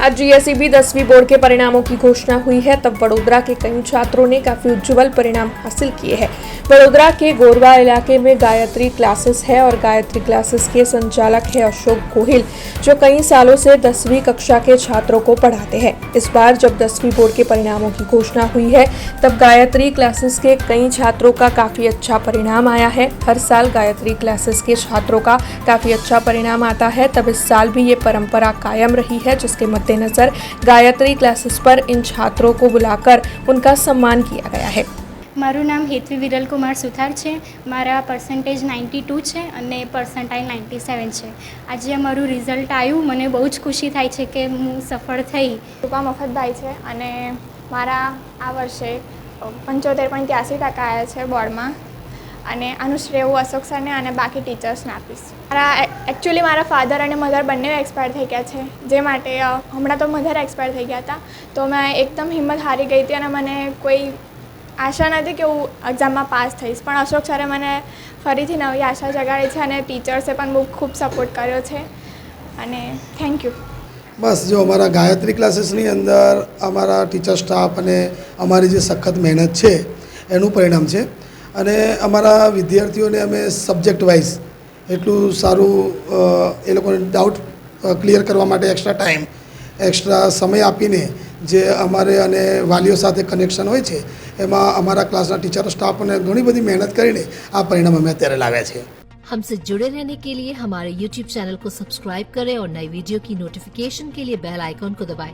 आज जीएसईबी 10वीं बोर्ड के परिणामों की घोषणा हुई है, तब वडोदरा के कई छात्रों ने काफी उज्जवल परिणाम हासिल किए हैं। वडोदरा के गोरवा इलाके में गायत्री क्लासेस है और गायत्री क्लासेस के संचालक है अशोक गोहिल, जो कई सालों से 10वीं कक्षा के छात्रों को पढ़ाते हैं। इस बार जब 10वीं बोर्ड के परिणामों की घोषणा हुई है, तब गायत्री क्लासेस के कई छात्रों का काफी अच्छा परिणाम आया है। हर साल गायत्री क्लासेस के छात्रों का काफी अच्छा परिणाम आता है, तब इस साल भी ये परंपरा कायम रही है, जिसके मद्देनजर गायत्री क्लासेस पर इन छात्रों को बुलाकर उनका सम्मान किया गया है। मारू नाम हेतवी विरल कुमार सुथार है। मारा परसेंटेज 92 है અને परसेंटाइल 97 है। आज अमरू रिजल्ट आयु मने बहुत खुशी थाय छे के हूँ सफल थई। रूपा मफतभाई है અને મારા આ વર્ષે 75.83% આવ્યા છે બોર્ડમાં અને આનું શ્રેય હું અશોક સરને અને બાકી ટીચર્સને આપીશ। એકચ્યુઅલી મારા ફાધર અને મધર બંને એક્સપાયર થઈ ગયા છે, જે માટે હમણાં તો મધર એક્સપાયર થઈ ગયા હતા, તો મેં એકદમ હિંમત હારી ગઈ હતી અને મને કોઈ આશા નથી કે હું એક્ઝામમાં પાસ થઈશ, પણ અશોક સરે મને ફરીથી નવી આશા જગાડી છે અને ટીચર્સે પણ ખૂબ સપોર્ટ કર્યો છે અને થેન્ક યુ। बस जो अमरा गायत्री क्लासेसनी अंदर अमरा टीचर स्टाफ अने अमारी जे सखत मेहनत है एनु परिणाम है। अने अमरा विद्यार्थीओने अमे सब्जेक्ट वाइज एटलू सारू ए लोकोने डाउट क्लियर करवा माटे एक्स्ट्रा टाइम एक्स्ट्रा समय आपीने जे अमारे अने वालीओ साथे कनेक्शन होय छे एमां अमारा क्लासना टीचर स्टाफ अने घणी बधी मेहनत करीने आ परिणाम अमे अत्यारे लाव्या छे। हमसे जुड़े रहने के लिए हमारे YouTube चैनल को सब्सक्राइब करें और नई वीडियो की नोटिफिकेशन के लिए बेल आइकॉन को दबाएं।